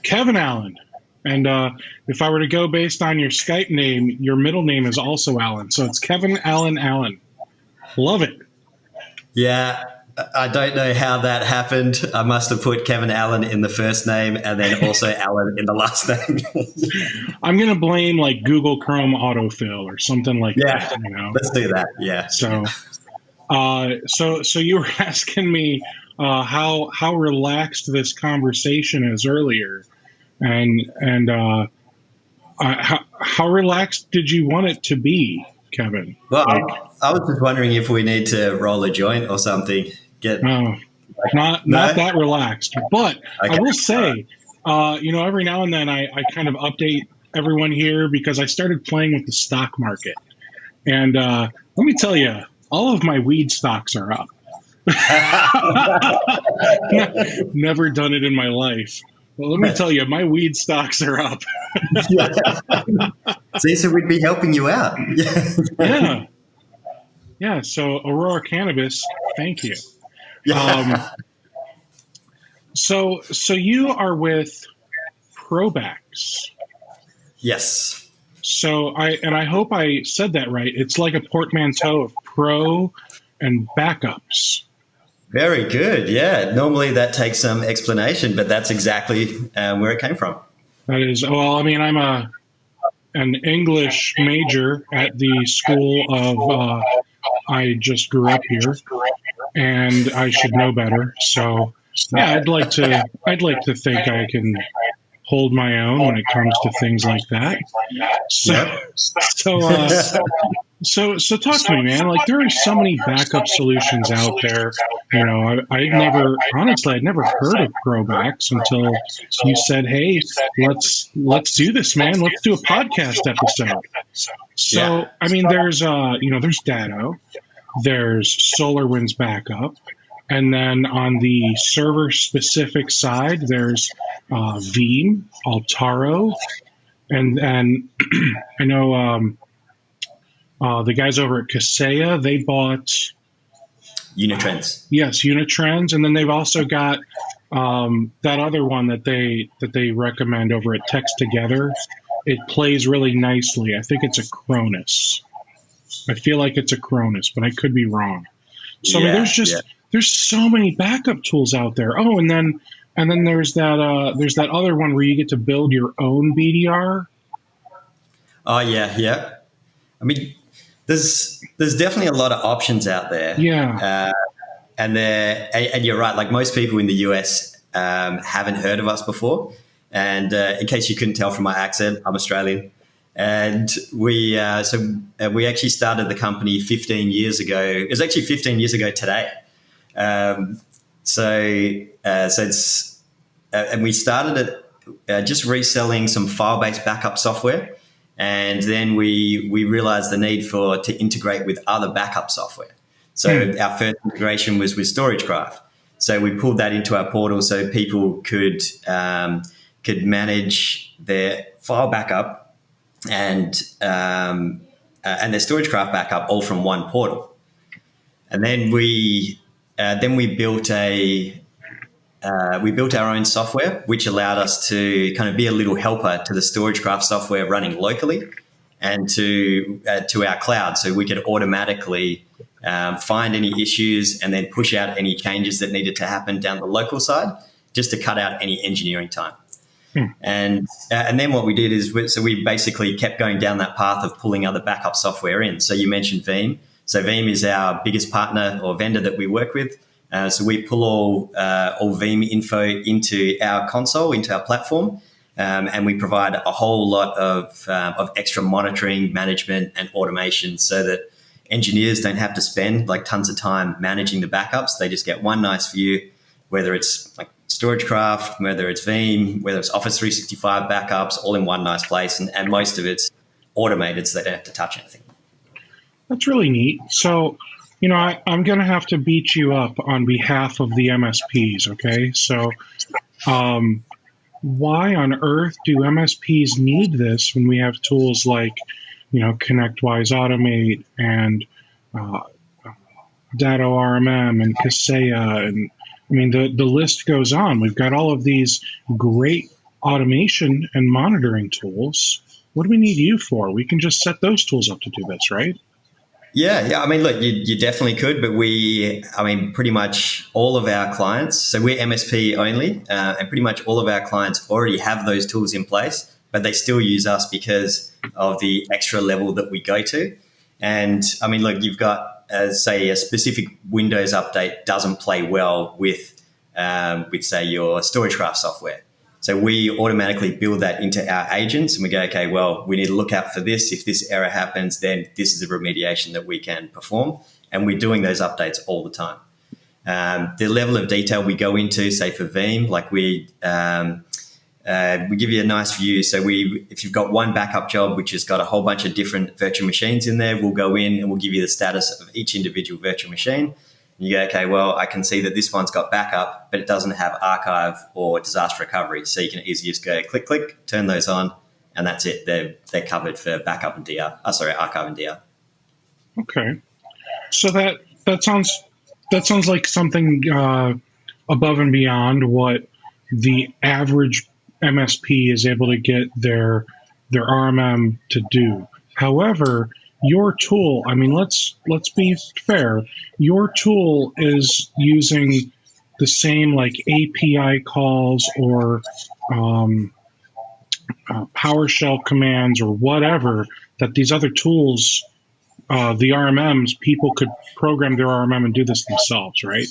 Kevin Allan. And if I were to go based on your Skype name, your middle name is also Allan. So it's Kevin Allan Allan. Love it. Yeah, I don't know how that happened. I must have put Kevin Allan in the first name and then also Allan in the last name. I'm going to blame like Google Chrome autofill or something like that. You know? Let's do that. Yeah. So you were asking me how relaxed this conversation is earlier, and how relaxed did you want it to be, Kevin? Well, I was just wondering if we need to roll a joint or something. Not that relaxed, but okay. I will say, every now and then I kind of update everyone here because I started playing with the stock market, and let me tell you, all of my weed stocks are up. Never done it in my life. Well, let me tell you, my weed stocks are up. See, so we'd be helping you out. Yeah. So Aurora Cannabis, thank you. So you are with Probax. Yes. So I hope I said that right. It's like a portmanteau of pro and backups. Very good. Yeah. Normally that takes some explanation, but that's exactly where it came from. That is, well, I mean, I'm an English major at the school of, I just grew up here and I should know better. So yeah, I'd like to think I can hold my own when it comes to things like that. So talk to me, man. Like, there are so many backup solutions out there. You know, I'd never heard of Probax until you said, "Hey, let's do this, man. Let's do a podcast episode." So, I mean, there's Datto, there's SolarWinds Backup, and then on the server specific side, there's Veeam, Altaro, and I know. The guys over at Kaseya, they bought Unitrends. Yes, Unitrends, and then they've also got that other one that they recommend over at Text Together. It plays really nicely. I think it's a Cronus. I feel like it's a Cronus, but I could be wrong. So there's so many backup tools out there. Oh, and then there's that other one where you get to build your own BDR. Oh yeah. I mean, there's definitely a lot of options out there. Yeah. And you're right. Like, most people in the US haven't heard of us before. And in case you couldn't tell from my accent, I'm Australian. And we actually started the company 15 years ago. It was actually 15 years ago today. And we started it just reselling some file-based backup software. And then we realized the need to integrate with other backup software. So our first integration was with StorageCraft. So we pulled that into our portal so people could manage their file backup and their StorageCraft backup all from one portal. And then we built our own software, which allowed us to kind of be a little helper to the StorageCraft software running locally and to our cloud, so we could automatically find any issues and then push out any changes that needed to happen down the local side, just to cut out any engineering time. And then what we did is we basically kept going down that path of pulling other backup software in. So you mentioned Veeam. So Veeam is our biggest partner or vendor that we work with. So we pull all Veeam info into our console, into our platform, and we provide a whole lot of extra monitoring, management, and automation so that engineers don't have to spend like tons of time managing the backups. They just get one nice view, whether it's like StorageCraft, whether it's Veeam, whether it's Office 365 backups, all in one nice place, and most of it's automated so they don't have to touch anything. That's really neat. So, I'm going to have to beat you up on behalf of the MSPs, okay? So why on earth do MSPs need this when we have tools like, ConnectWise Automate and Datto RMM and Kaseya, and I mean, the list goes on. We've got all of these great automation and monitoring tools. What do we need you for? We can just set those tools up to do this, right? Yeah. I mean, look, you definitely could, but pretty much all of our clients, so we're MSP only, and pretty much all of our clients already have those tools in place, but they still use us because of the extra level that we go to. And I mean, look, you've got, say, a specific Windows update doesn't play well with say, your StorageCraft software. So we automatically build that into our agents and we go, okay, well, we need to look out for this. If this error happens, then this is a remediation that we can perform. And we're doing those updates all the time. The level of detail we go into, say for Veeam, like we give you a nice view. So if you've got one backup job, which has got a whole bunch of different virtual machines in there, we'll go in and we'll give you the status of each individual virtual machine. You go, okay, well, I can see that this one's got backup, but it doesn't have archive or disaster recovery. So you can easily just go click, click, turn those on, and that's it. They're covered for backup and archive and DR. Okay, so that sounds like something above and beyond what the average MSP is able to get their RMM to do. However, your tool, I mean, let's be fair. Your tool is using the same like API calls or PowerShell commands or whatever that these other tools, the RMMs, people could program their RMM and do this themselves, right?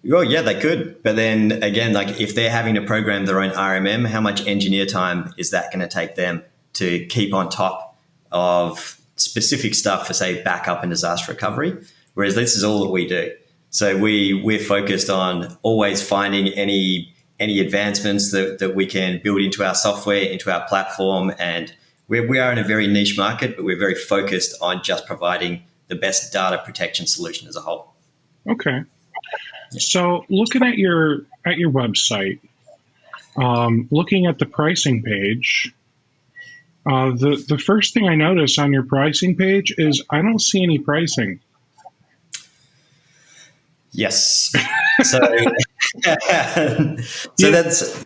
Well, yeah, they could. But then again, like if they're having to program their own RMM, how much engineer time is that going to take them to keep on top of specific stuff for, say, backup and disaster recovery? Whereas this is all that we do. So we're focused on always finding any advancements that we can build into our software, into our platform. And we are in a very niche market, but we're very focused on just providing the best data protection solution as a whole. Okay. So looking at your website, looking at the pricing page, the first thing I notice on your pricing page is I don't see any pricing. Yes. So,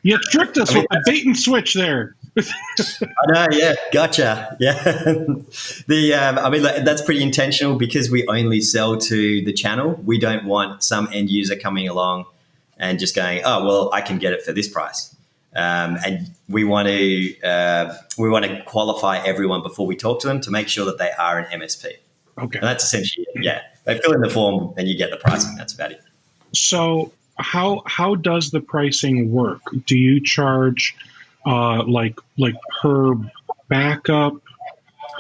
you tricked us with the bait and switch there. I know, yeah, gotcha. Yeah, that's pretty intentional because we only sell to the channel. We don't want some end user coming along and just going, oh, well, I can get it for this price. And we want to qualify everyone before we talk to them to make sure that they are an MSP. Okay, and that's essentially it. Yeah, they fill in the form and you get the pricing. That's about it. So how does the pricing work? Do you charge like per backup,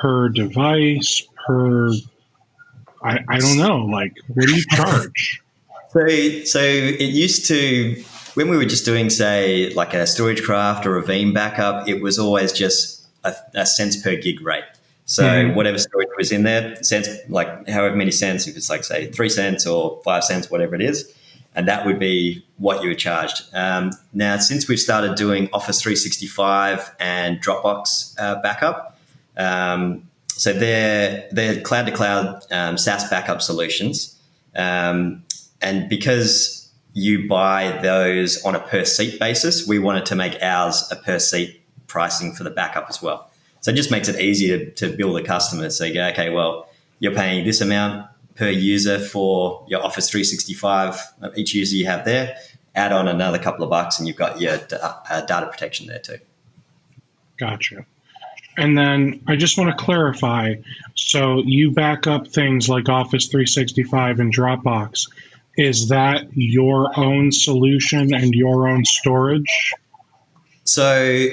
per device, per I don't know, like what do you charge? So it used to, when we were just doing, say, like a StorageCraft or a Veeam backup, it was always just a cents per gig rate. So whatever storage was in there, cents, like however many cents, if it's like, say, 3 cents or 5 cents, whatever it is, and that would be what you were charged. Now, since we've started doing Office 365 and Dropbox backup, so they're cloud-to-cloud SaaS backup solutions, and because you buy those on a per-seat basis, we wanted to make ours a per-seat pricing for the backup as well. So it just makes it easier to bill the customer. So you go, okay, well, you're paying this amount per user for your Office 365, each user you have there, add on another couple of bucks and you've got your data protection there too. Gotcha. And then I just want to clarify, so you back up things like Office 365 and Dropbox. Is that your own solution and your own storage? So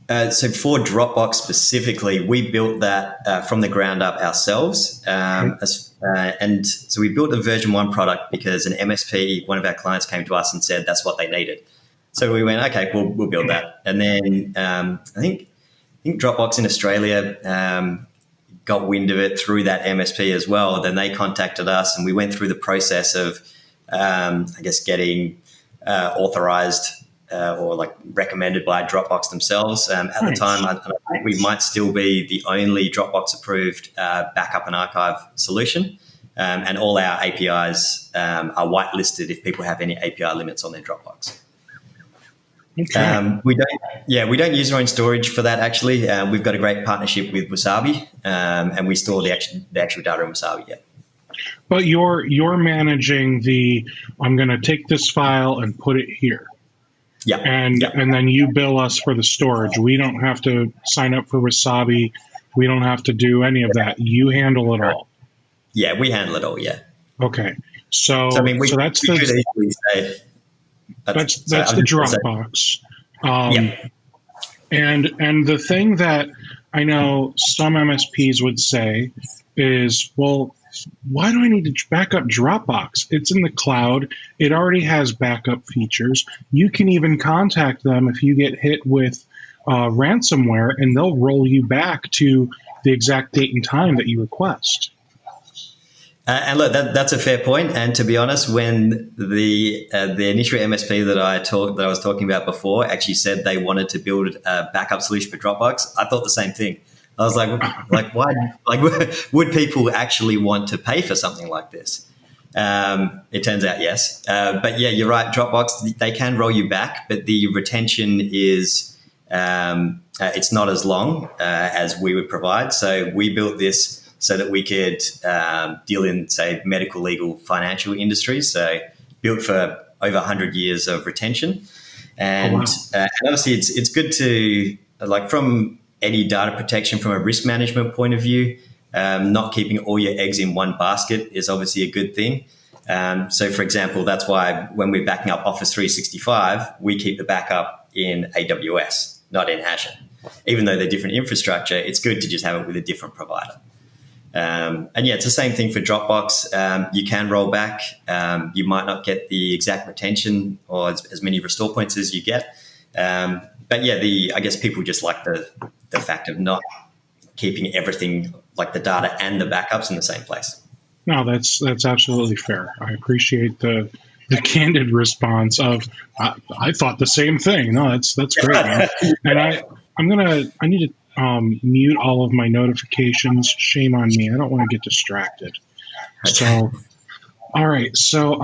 so for Dropbox specifically, we built that from the ground up ourselves. And so we built a version 1 product because an MSP, one of our clients, came to us and said that's what they needed. So we went, okay, we'll build that. And then I think Dropbox in Australia got wind of it through that MSP as well. Then they contacted us and we went through the process of, getting authorized or like recommended by Dropbox themselves. At the time, I think we might still be the only Dropbox approved backup and archive solution. And all our APIs are whitelisted if people have any API limits on their Dropbox. Okay. We don't use our own storage for that. Actually, we've got a great partnership with Wasabi, and we store the actual data in Wasabi. Yeah. But you're managing the. I'm going to take this file and put it here. Yeah. And then you bill us for the storage. We don't have to sign up for Wasabi. We don't have to do any of that. You handle it all. Yeah, we handle it all. Yeah. Okay. So I mean, that's could easily say that's the Dropbox. Yeah. And the thing that I know some MSPs would say is, well, why do I need to back up Dropbox? It's in the cloud. It already has backup features. You can even contact them if you get hit with ransomware, and they'll roll you back to the exact date and time that you request. And look, that's a fair point. And to be honest, when the initial MSP that I was talking about before actually said they wanted to build a backup solution for Dropbox, I thought the same thing. I was like, why? Like, would people actually want to pay for something like this? It turns out yes. But yeah, you're right. Dropbox, they can roll you back, but the retention is it's not as long as we would provide. So we built this so that we could deal in, say, medical, legal, financial industries. So built for over 100 years of retention. And, and obviously it's good to, like, from any data protection from a risk management point of view, not keeping all your eggs in one basket is obviously a good thing. So, for example, that's why when we're backing up Office 365, we keep the backup in AWS, not in Azure. Even though they're different infrastructure, it's good to just have it with a different provider. And yeah, it's the same thing for Dropbox. You can roll back. You might not get the exact retention or as many restore points as you get. But yeah, I guess people just like the fact of not keeping everything, like the data and the backups, in the same place. No, that's absolutely fair. I appreciate the candid response of I thought the same thing. No, that's great, man. And I need to mute all of my notifications. Shame on me. I don't want to get distracted. So, all right. So,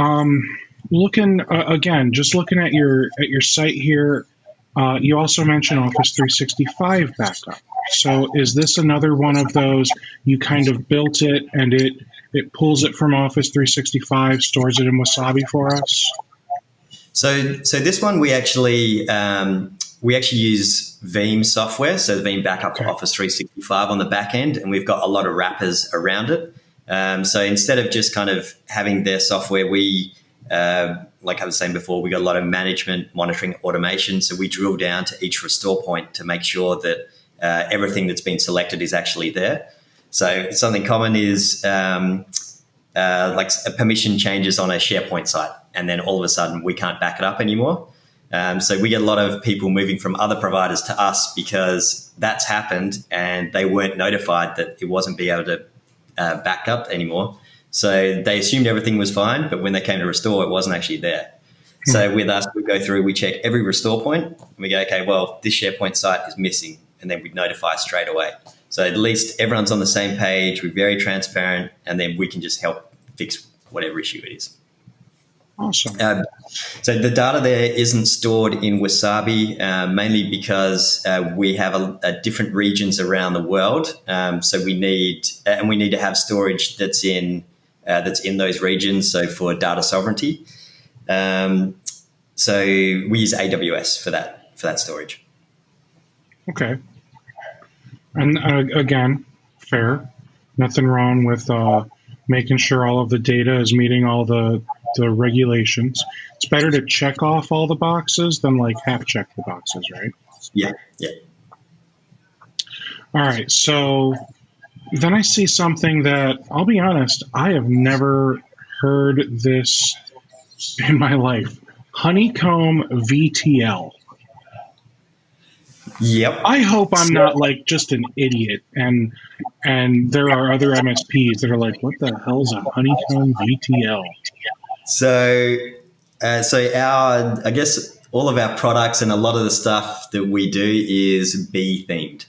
looking again, just looking at your site here. You also mentioned Office 365 backup. So is this another one of those, you kind of built it and it pulls it from Office 365, stores it in Wasabi for us? So this one we actually use Veeam software, so Veeam backup for Office 365 on the back end, and we've got a lot of wrappers around it. So instead of just kind of having their software, we like I was saying before, we got a lot of management, monitoring, automation. So we drill down to each restore point to make sure that everything that's been selected is actually there. So something common is like a permission changes on a SharePoint site, and then all of a sudden we can't back it up anymore. So we get a lot of people moving from other providers to us because that's happened and they weren't notified that it wasn't being able to back up anymore. So they assumed everything was fine, but when they came to restore, it wasn't actually there. So with us, we go through, we check every restore point, and we go, okay, well, this SharePoint site is missing, and then we notify straight away. So at least everyone's on the same page, we're very transparent, and then we can just help fix whatever issue it is. Awesome. So the data there isn't stored in Wasabi, mainly because we have different regions around the world. So we need to have storage that's in those regions. So for data sovereignty, so we use AWS for that storage. Okay. And again, fair. Nothing wrong with making sure all of the data is meeting all the regulations. It's better to check off all the boxes than like half check the boxes, right? Yeah. All right. So then I see something that, I'll be honest, I have never heard this in my life. Honeycomb VTL. Yep. I hope I'm not like just an idiot and there are other MSPs that are like, what the hell's a Honeycomb VTL? So I guess all of our products and a lot of the stuff that we do is bee themed.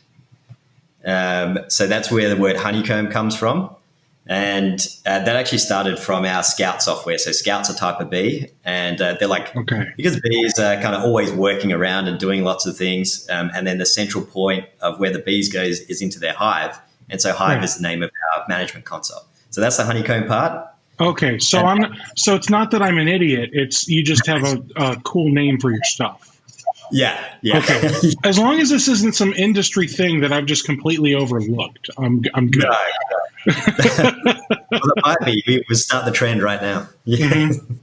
So that's where the word honeycomb comes from. And that actually started from our Scout software. So Scout's a type of bee, and they're like, because bees are kind of always working around and doing lots of things. And then the central point of where the bees goes is into their hive. And so hive is the name of our management console. So that's the honeycomb part. Okay. So so it's not that I'm an idiot. It's you just have a cool name for your stuff. Yeah. Okay. As long as this isn't some industry thing that I've just completely overlooked, I'm good. No. Well, it might be. We'll start the trend right now. Yeah. Mm-hmm.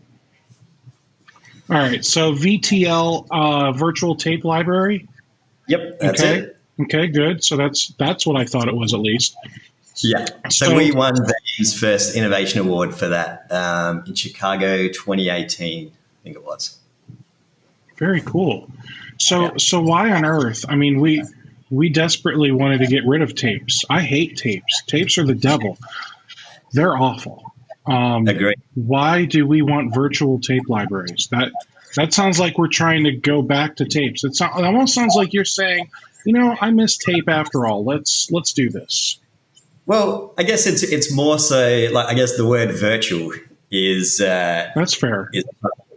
All right. So VTL virtual tape library. Yep. That's it. Okay. Good. So that's what I thought it was at least. Yeah. So we won Veeam's first innovation award for that in Chicago 2018. I think it was. Very cool. So why on earth? I mean, we desperately wanted to get rid of tapes. I hate tapes. Tapes are the devil. They're awful. Agree. Why do we want virtual tape libraries? That sounds like we're trying to go back to tapes. It almost sounds like you're saying, I miss tape after all. Let's do this. Well, I guess it's more so like I guess the word virtual is that's fair.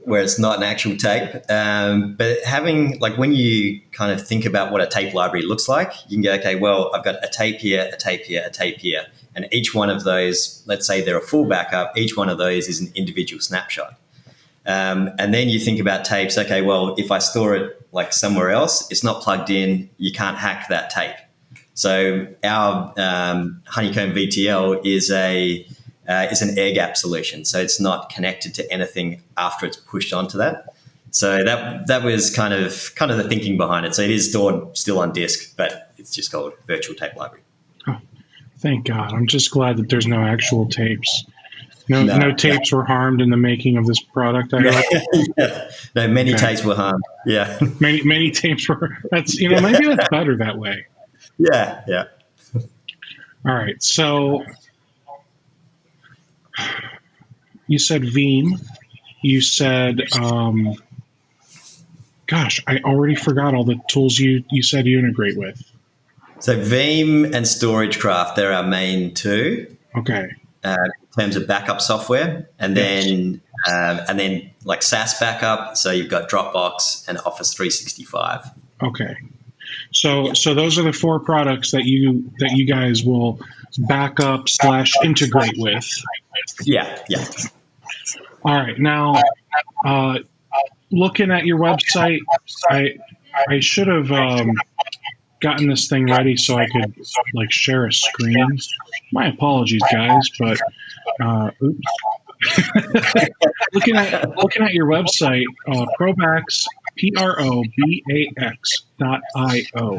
Where it's not an actual tape. But having, like, when you kind of think about what a tape library looks like, you can go, okay, well, I've got a tape here, a tape here, a tape here. And each one of those, let's say they're a full backup, each one of those is an individual snapshot. And then you think about tapes, okay, well, if I store it like somewhere else, it's not plugged in, you can't hack that tape. So our Honeycomb VTL is an air gap solution. So it's not connected to anything after it's pushed onto that. So that was kind of the thinking behind it. So it is stored still on disk, but it's just called Virtual Tape Library. Oh, thank God. I'm just glad that there's no actual tapes. No tapes were harmed in the making of this product. No, many tapes were harmed. Yeah. Many tapes were. That's maybe that's better that way. Yeah. All right. So you said Veeam. You said, gosh, I already forgot all the tools you said you integrate with. So Veeam and StorageCraft, they're our main two. Okay. In terms of backup software, and then like SaaS backup. So you've got Dropbox and Office 365. Okay. So those are the four products that you guys will back up / integrate with. Yeah. All right. Now, looking at your website, I should have gotten this thing ready so I could share a screen. My apologies, guys, but oops. looking at your website, Probax, PROBAX.io.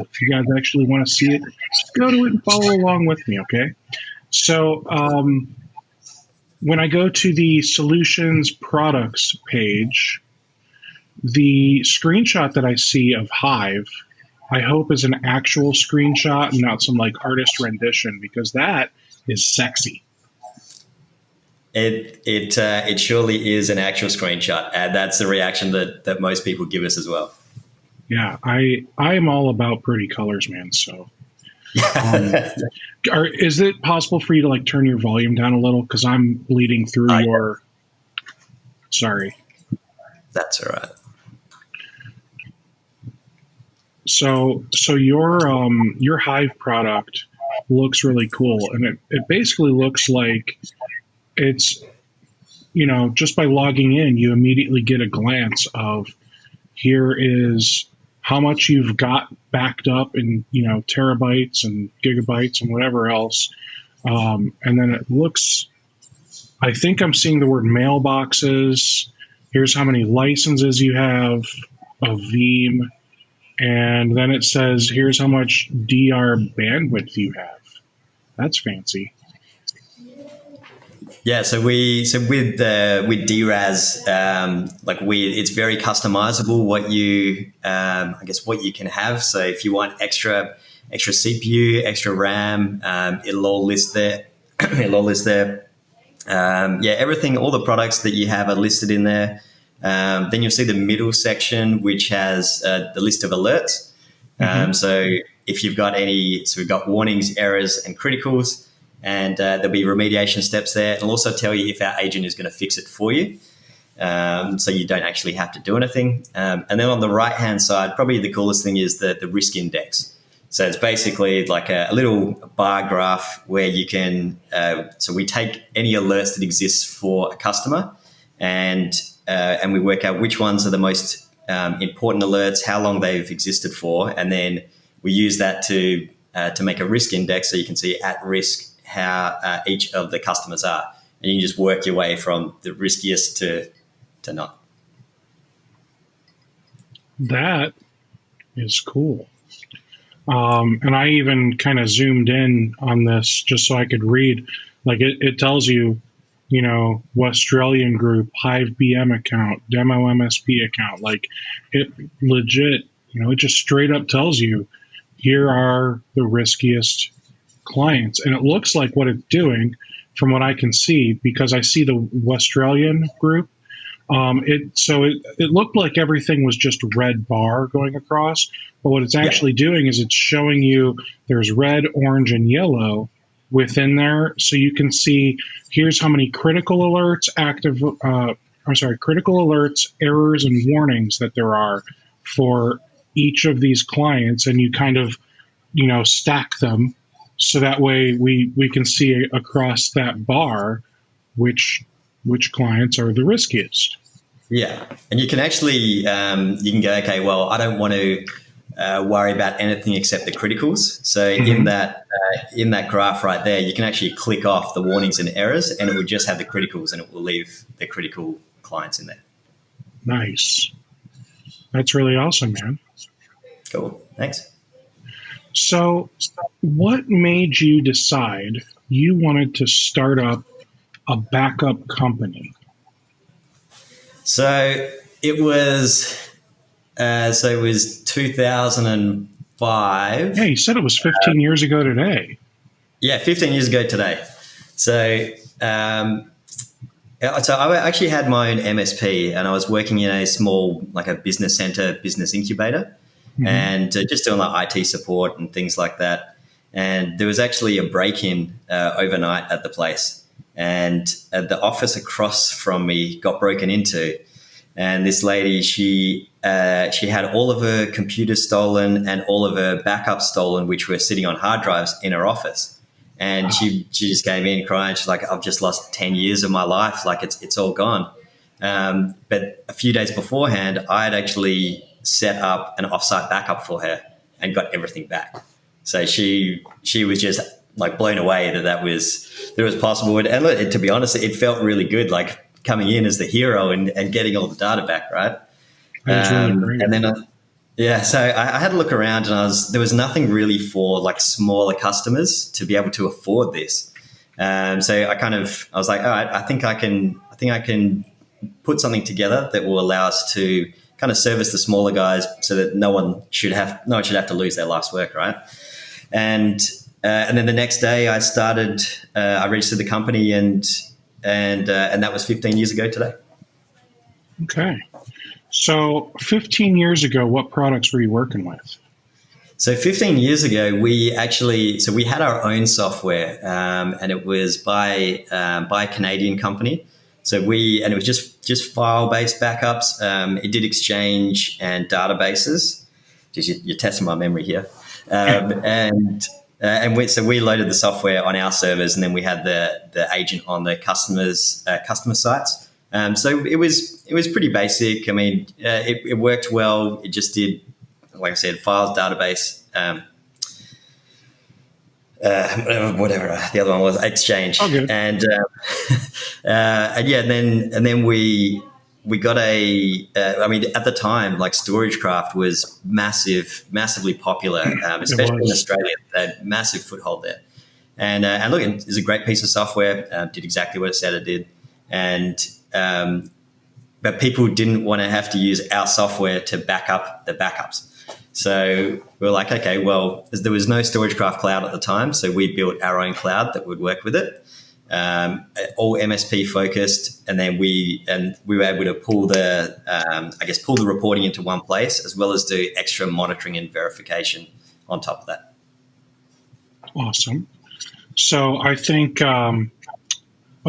If you guys actually want to see it, just go to it and follow along with me, okay? So when I go to the Solutions Products page, the screenshot that I see of Hive, I hope is an actual screenshot and not some artist rendition, because that is sexy. It surely is an actual screenshot, and that's the reaction that most people give us as well. Yeah, I am all about pretty colors, man. So, is it possible for you to turn your volume down a little, because I'm bleeding through your? Sorry. That's all right. So your Hive product looks really cool, and it basically looks like it's, just by logging in, you immediately get a glance of here is how much you've got backed up in, terabytes and gigabytes and whatever else. And then it looks, I think I'm seeing the word mailboxes. Here's how many licenses you have of Veeam. And then it says, here's how much DR bandwidth you have. That's fancy. Yeah, so with DRAS, it's very customizable what you can have. So if you want extra CPU, extra RAM, it'll all list there. Everything, all the products that you have are listed in there. Then you'll see the middle section, which has the list of alerts. So if you've got we've got warnings, errors, and criticals. and there'll be remediation steps there. It'll also tell you if our agent is going to fix it for you. So you don't actually have to do anything. And then on the right-hand side, probably the coolest thing is the risk index. So it's basically like a little bar graph where you can, so we take any alerts that exist for a customer and we work out which ones are the most important alerts, how long they've existed for, and then we use that to make a risk index so you can see at risk how each of the customers are. And you can just work your way from the riskiest to not. That is cool. And I even kind of zoomed in on this just so I could read. Like it tells you, Westralian Group, Hive BM account, Demo MSP account. Like it legit, it just straight up tells you, here are the riskiest clients. And it looks like what it's doing from what I can see, because I see the Westralian Group. It looked like everything was just red bar going across, but what it's actually doing is it's showing you there's red, orange, and yellow within there, so you can see here's how many critical alerts, critical alerts, errors, and warnings that there are for each of these clients, and you kind of stack them so that way we can see across that bar which clients are the riskiest. Yeah, and you can actually you can go, okay, well, I don't want to worry about anything except the criticals. So in that graph right there, you can actually click off the warnings and errors, and it will just have the criticals, and it will leave the critical clients in there. Nice. That's really awesome, man. Cool. Thanks. So what made you decide you wanted to start up a backup company? So it was 2005. Yeah, you said it was 15 years ago today. Yeah, 15 years ago today. So I actually had my own MSP, and I was working in a small, like a business center, business incubator, and just doing like IT support and things like that. And there was actually a break-in overnight at the place. And the office across from me got broken into, and this lady, she had all of her computers stolen and all of her backups stolen, which were sitting on hard drives in her office. And she just came in crying. She's like, "I've just lost 10 years of my life. Like it's all gone." But a few days beforehand, I had actually set up an offsite backup for her and got everything back. So she was just like blown away that was possible. And look, to be honest, it felt really good, like coming in as the hero and getting all the data back, right? Really great. And then, so I had a look around, and there was nothing really for like smaller customers to be able to afford this. So I was like, all right, I think I can put something together that will allow us to kind of service the smaller guys, so that no one should have to lose their life's work, right? And then the next day I started, I registered the company, and that was 15 years ago today. Okay. So 15 years ago, what products were you working with? So 15 years ago, we had our own software, and it was by a Canadian company. So it was just file-based backups. It did Exchange and databases. Jeez, you're testing my memory here. So we loaded the software on our servers, and then we had the agent on the customer sites. So it was pretty basic. I mean, it worked well. It just did, like I said, files, database, whatever the other one was, Exchange. Okay. And then we got at the time, like StorageCraft was massively popular, especially in Australia. They had massive foothold there. And look, it's a great piece of software, did exactly what it said it did. But people didn't want to have to use our software to back up the backups. So we were like, okay, well, there was no StorageCraft cloud at the time, so we built our own cloud that would work with it. All MSP focused, and then we were able to pull the reporting into one place, as well as do extra monitoring and verification on top of that. Awesome. So I think a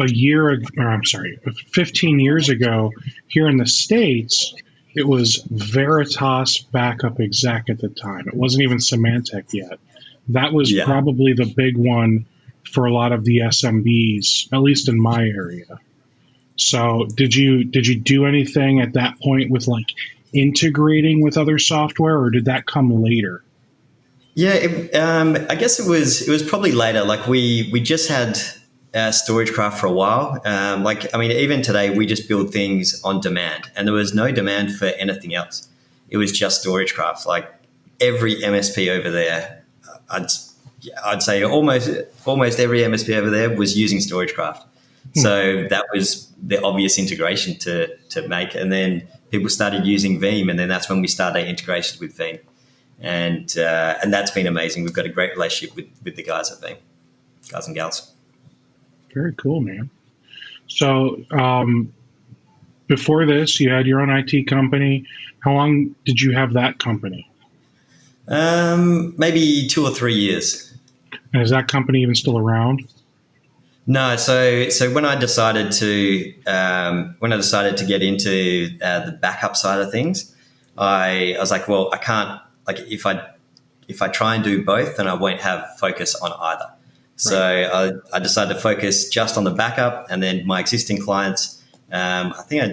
year, or I'm sorry, 15 years ago, here in the States, it was Veritas Backup Exec at the time. It wasn't even Symantec yet. That was Yeah. probably the big one for a lot of the SMBs, at least in my area. So did you do anything at that point with like integrating with other software, or did that come later? Yeah, I guess it was probably later. Like we just had StorageCraft for a while. Even today we just build things on demand, and there was no demand for anything else. It was just StorageCraft. Like every MSP over there, I'd I'd say almost every MSP over there was using StorageCraft. So that was the obvious integration to make, and then people started using Veeam, and then that's when we started our integrations with Veeam. And that's been amazing. We've got a great relationship with the guys at Veeam, guys and gals. Very cool, man. So before this, you had your own IT company. How long did you have that company? Maybe 2 or 3 years. And is that company even still around? No, so when I decided to get into the backup side of things, I was like, well, I can't, like if I try and do both, then I won't have focus on either. So Right. I decided to focus just on the backup, and then my existing clients. I think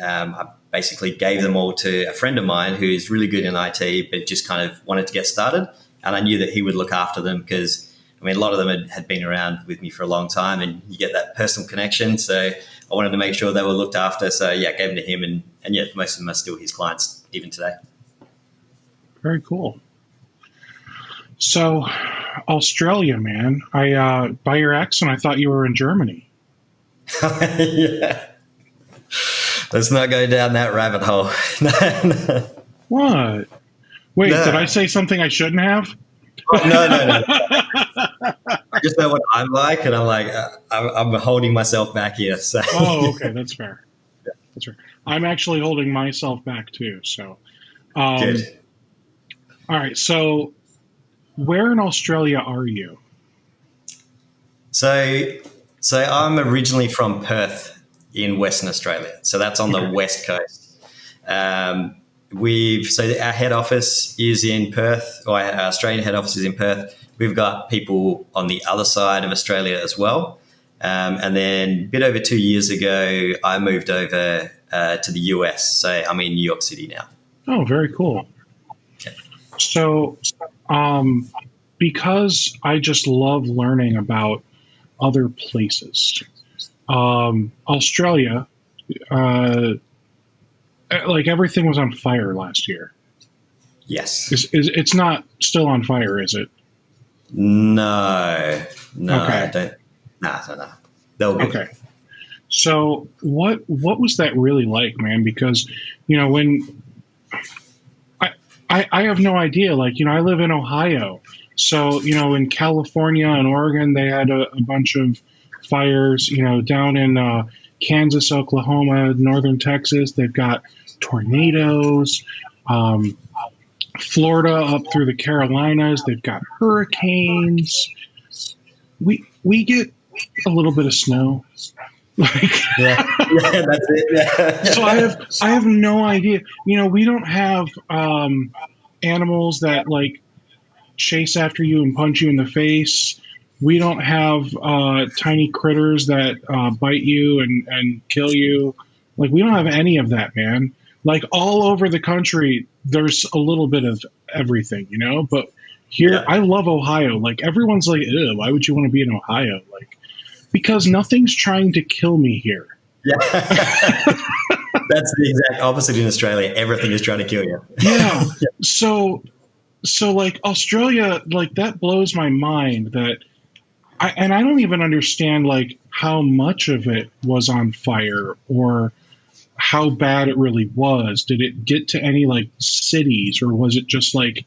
I basically gave them all to a friend of mine who is really good in IT, but just kind of wanted to get started, and I knew that he would look after them because. I mean, a lot of them had been around with me for a long time, and you get that personal connection. So I wanted to make sure they were looked after. So yeah, I gave them to him, and yet most of them are still his clients even today. Very cool. So Australia, man. I by your accent, I thought you were in Germany. Yeah. Let's not go down that rabbit hole. No. What? Wait, No. did I say something I shouldn't have? No. I just know what I'm like, and I'm like, I'm holding myself back here. So Oh, okay, that's fair. That's fair. I'm actually holding myself back too. So, um, good. all right. So, where in Australia are you? So I'm originally from Perth in Western Australia. So that's on the west coast. Our head office is in Perth, or our Australian head office is in Perth. We've got people on the other side of Australia as well. And then a bit over 2 years ago, I moved over to the US. So I'm in New York City now. Oh, very cool. Okay. So, because I just love learning about other places, Australia, uh, like everything was on fire last year. Yes. It's not still on fire, is it? No, Okay. I don't. No. They'll be. Okay. So what was that really like, man? Because when I have no idea. Like I live in Ohio, so in California and Oregon they had a bunch of fires. Down in Kansas, Oklahoma, northern Texas they've got tornadoes. Florida up through the Carolinas they've got hurricanes. We get a little bit of snow. Like, Yeah, that's it. Yeah. so I have no idea. We don't have animals that like chase after you and punch you in the face. We don't have tiny critters that bite you and kill you. Like we don't have any of that, man. Like all over the country, there's a little bit of everything, But here, Yeah. I love Ohio. Like everyone's like, ew, why would you want to be in Ohio? Like because nothing's trying to kill me here. Yeah. That's the exact opposite in Australia. Everything is trying to kill you. Yeah. So like Australia, like that blows my mind that I don't even understand like how much of it was on fire or how bad it really was. Did it get to any like cities or was it just like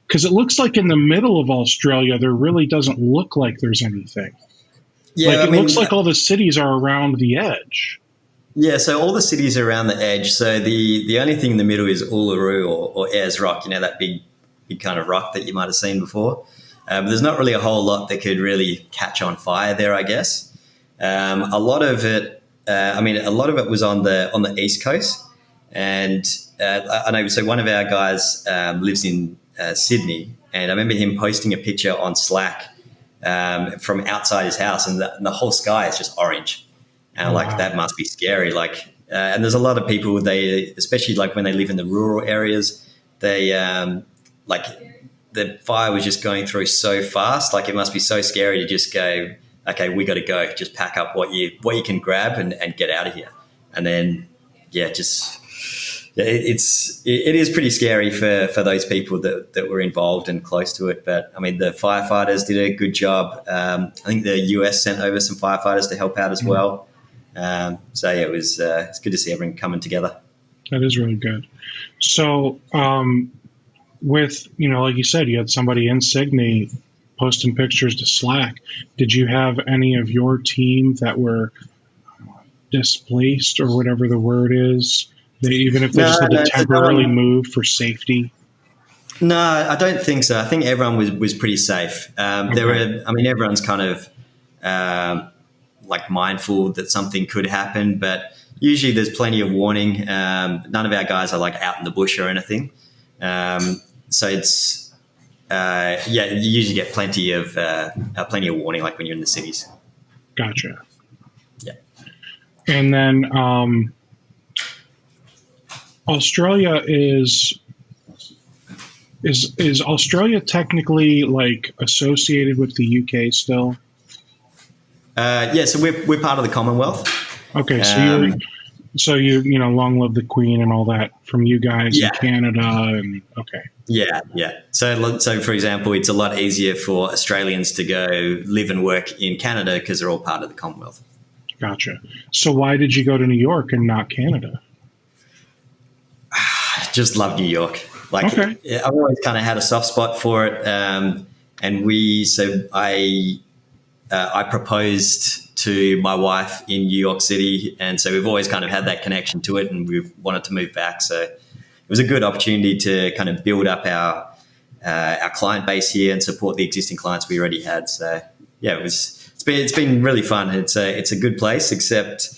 because it looks like in the middle of Australia there really doesn't look like there's anything. Yeah, Like it looks like all the cities are around the edge. Yeah, so all the cities are around the edge. So the only thing in the middle is Uluru or Ayers Rock, that big kind of rock that you might have seen before. There's not really a whole lot that could really catch on fire there, I guess. A lot of it, a lot of it was on the East Coast, and I know. So one of our guys lives in Sydney, and I remember him posting a picture on Slack from outside his house, and the whole sky is just orange. And Wow. that must be scary. And there's a lot of people, especially like when they live in the rural areas, the fire was just going through so fast. Like, it must be so scary to just go, okay, we got to go. Just pack up what you can grab and get out of here. And then, it is pretty scary for those people that were involved and close to it. But I mean, the firefighters did a good job. I think the US sent over some firefighters to help out as well. It's good to see everyone coming together. That is really good. So, with, like you said, you had somebody in Sydney posting pictures to Slack. Did you have any of your team that were displaced, or whatever the word is, even if they just had to temporarily move for safety? No, I don't think so. I think everyone was pretty safe. Okay. Everyone's kind of mindful that something could happen, but usually there's plenty of warning. None of our guys are out in the bush or anything. So it's, you usually get plenty of warning, like when you're in the cities. Gotcha. Yeah. And then Australia is Australia technically associated with the UK still? So we're part of the Commonwealth. Okay, so you long live the Queen and all that from you guys in Canada, and okay. Yeah. So for example, it's a lot easier for Australians to go live and work in Canada because they're all part of the Commonwealth. Gotcha. So why did you go to New York and not Canada? I just love New York. Okay. I've always kind of had a soft spot for it, and I proposed to my wife in New York City, and so we've always kind of had that connection to it, and we've wanted to move back. So it was a good opportunity to kind of build up our client base here and support the existing clients we already had. So it's been really fun. It's a good place, except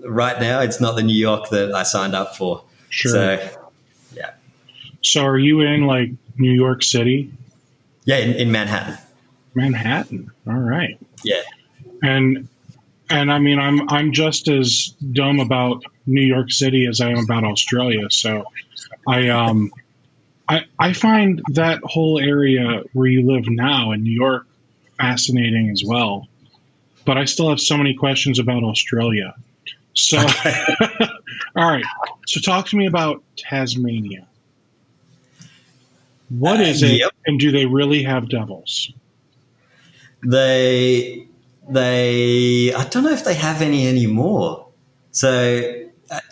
right now it's not the New York that I signed up for. Sure. So yeah. So are you in New York City? Yeah, in Manhattan. Manhattan. All right. Yeah. And I mean, I'm just as dumb about New York City as I am about Australia. So I find that whole area where you live now in New York fascinating as well. But I still have so many questions about Australia. So, all right. So talk to me about Tasmania. What is it, and do they really have devils? I don't know if they have any anymore. So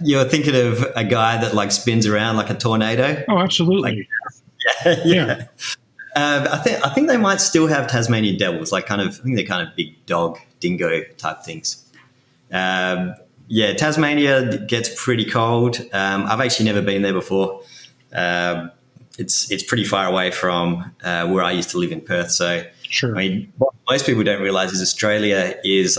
you're thinking of a guy that spins around like a tornado? Oh, absolutely. Yeah. I think they might still have Tasmanian devils, I think they're kind of big dog, dingo type things. Tasmania gets pretty cold. I've actually never been there before. It's pretty far away from where I used to live in Perth. So sure. I mean, what most people don't realize is Australia is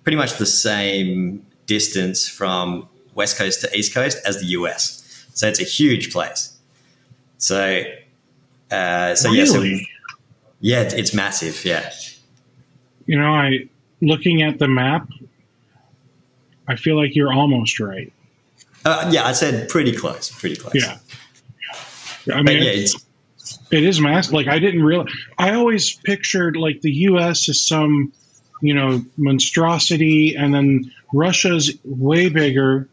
pretty much the same distance from West Coast to East Coast as the US. So it's a huge place. So really? It's massive. Yeah. Looking at the map, I feel like you're almost right. I said pretty close. Yeah. I mean, it is massive. I didn't realize. I always pictured the U.S. as some, monstrosity, and then Russia's way bigger,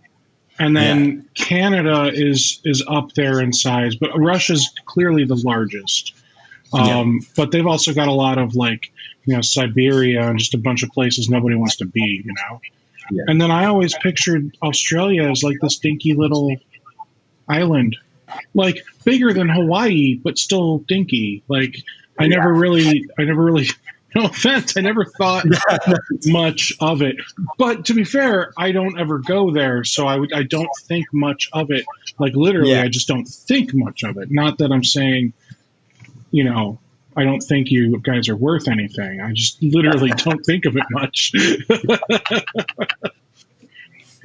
and then Canada is up there in size, but Russia's clearly the largest. But they've also got a lot of Siberia and just a bunch of places nobody wants to be. Yeah. And then I always pictured Australia as this dinky little island. Bigger than Hawaii, but still dinky. I never really, no offense, I never thought much of it. But to be fair, I don't ever go there, so I don't think much of it. Literally, I just don't think much of it. Not that I'm saying I don't think you guys are worth anything. I just literally don't think of it much.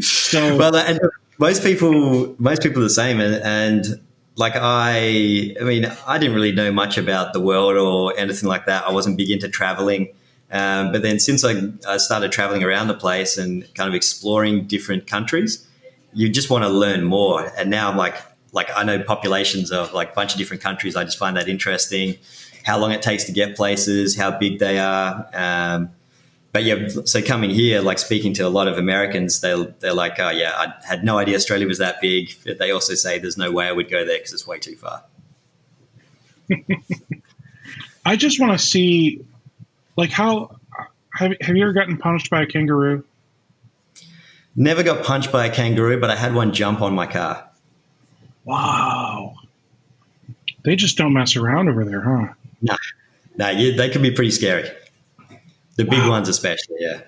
So, well, and most people are the same, and like I mean, I didn't really know much about the world or anything like that. I wasn't big into traveling, but then since I started traveling around the place and kind of exploring different countries, you just want to learn more. And now I'm like I know populations of like a bunch of different countries. I just find that interesting. How long it takes to get places, how big they are. But yeah, so coming here, like speaking to a lot of Americans, they're like, oh yeah, I had no idea Australia was that big. But they also say there's no way I would go there because it's way too far. I just want to see, like, how have you ever gotten punched by a kangaroo? Never got punched by a kangaroo, but I had one jump on my car. Wow. They just don't mess around over there, huh? No, they can be pretty scary. The big ones especially, yeah.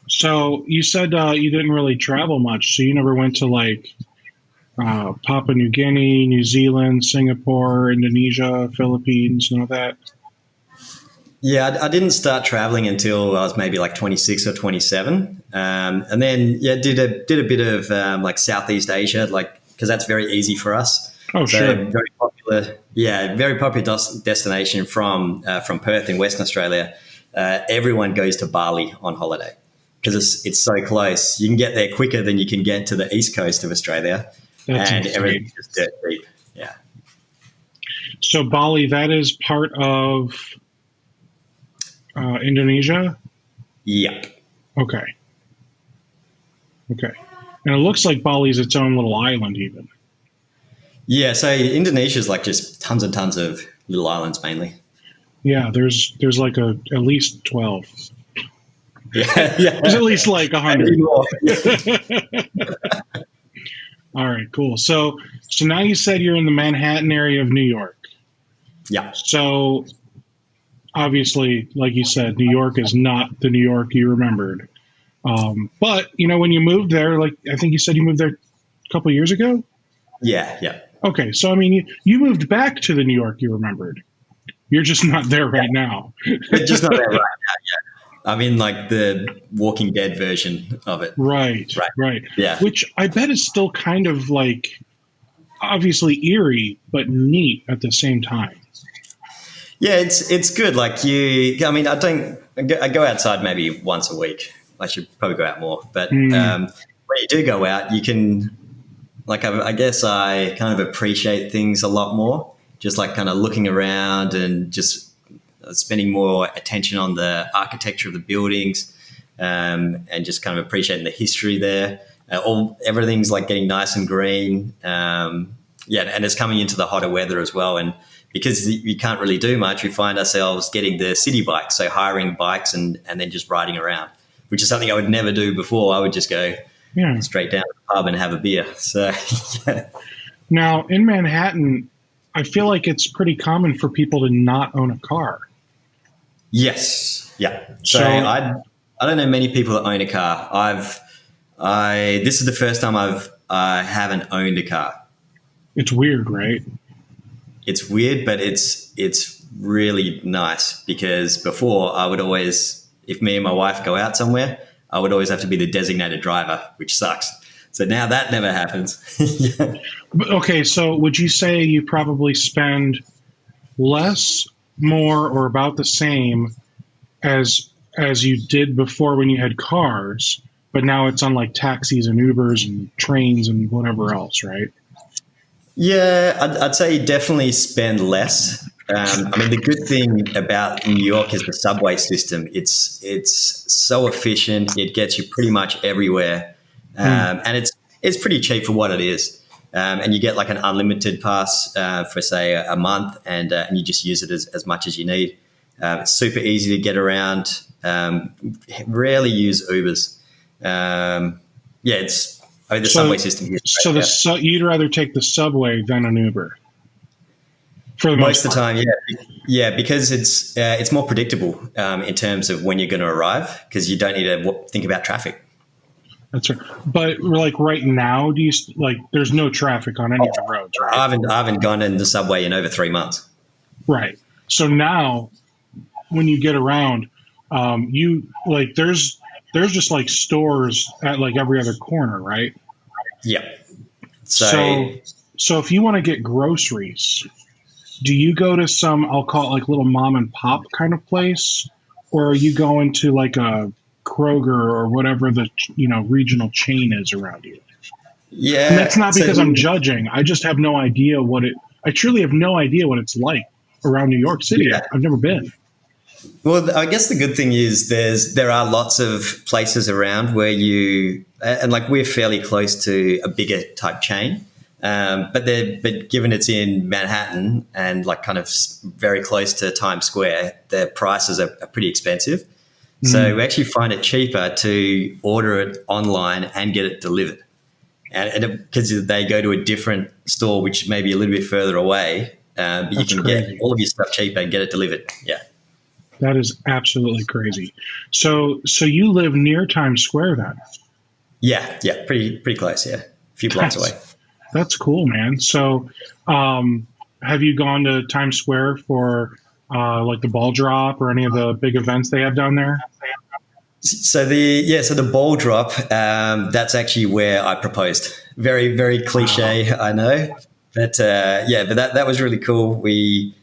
So you said you didn't really travel much, so you never went to like Papua New Guinea, New Zealand, Singapore, Indonesia, Philippines, none of that? Yeah, I didn't start traveling until I was maybe like 26 or 27. And then, yeah, did a bit of like Southeast Asia, like because that's very easy for us. Oh, so sure. Very popular. Yeah, very popular destination from Perth in Western Australia. Everyone goes to Bali on holiday because it's so close. You can get there quicker than you can get to the east coast of Australia. That's and insane. Everything's just dirt cheap. Yeah. So Bali, that is part of Indonesia? Yep. Okay. And it looks like Bali's its own little island even. Yeah, so Indonesia is like just tons and tons of little islands mainly. Yeah, there's like at least 12. Yeah. There's at least like 100. Yeah. All right, cool. So now you said you're in the Manhattan area of New York. Yeah. So obviously, like you said, New York is not the New York you remembered. But when you moved there, like I think you said you moved there a couple of years ago. Yeah. Okay, so I mean, you moved back to the New York you remembered. You're just not there right now. We're just not there right now. Yeah. I mean, like the Walking Dead version of it. Right. Yeah. Which I bet is still kind of like obviously eerie, but neat at the same time. Yeah, it's good. Like I go outside maybe once a week. I should probably go out more. But when you do go out, you can, like, I guess I kind of appreciate things a lot more. Just like kind of looking around and just spending more attention on the architecture of the buildings and just kind of appreciating the history there. Everything's like getting nice and green. And it's coming into the hotter weather as well. And because you can't really do much, we find ourselves getting the city bikes, so hiring bikes and then just riding around, which is something I would never do before. I would just go straight down to the pub and have a beer. So, yeah. Now, in Manhattan, I feel like it's pretty common for people to not own a car. Yes. Yeah. So I don't know many people that own a car. This is the first time I haven't owned a car. It's weird, right? It's weird, but it's really nice because before I would always, if me and my wife go out somewhere, I would always have to be the designated driver, which sucks. So now that never happens. Yeah. Okay, so would you say you probably spend less, more, or about the same as you did before when you had cars, but now it's on like taxis and Ubers and trains and whatever else, right? Yeah, I'd say you definitely spend less. I mean, the good thing about New York is the subway system. It's so efficient. It gets you pretty much everywhere. And it's pretty cheap for what it is. And you get like an unlimited pass for, say, a month, and you just use it as much as you need. It's super easy to get around. Rarely use Ubers. The subway system here. So you'd rather take the subway than an Uber? For the most of the time, yeah, because it's more predictable in terms of when you're going to arrive, because you don't need to think about traffic. That's right. But like right now, do you like? There's no traffic on any of the roads, right? I haven't gone in the subway in over 3 months. Right. So now, when you get around, you like there's just like stores at like every other corner, right? Yeah. So if you want to get groceries, do you go to some, I'll call it like little mom and pop kind of place, or are you going to like a Kroger or whatever the regional chain is around you? And that's Yeah. not because I'm judging. I just have no idea I truly have no idea what it's like around New York City. Yeah. I've never been. Well, I guess the good thing is there are lots of places around where and like we're fairly close to a bigger type chain, but given it's in Manhattan and like kind of very close to Times Square, their prices are pretty expensive. So we actually find it cheaper to order it online and get it delivered, and because they go to a different store which may be a little bit further away, but you can crazy. get all of your stuff cheaper and get it delivered. Yeah. That is absolutely crazy. So you live near Times Square then? Yeah, pretty close. Yeah, a few blocks away. That's cool, man. So, have you gone to Times Square for like the ball drop or any of the big events they have down there? So the ball drop. That's actually where I proposed. Very very cliche, I know, but but that was really cool. We.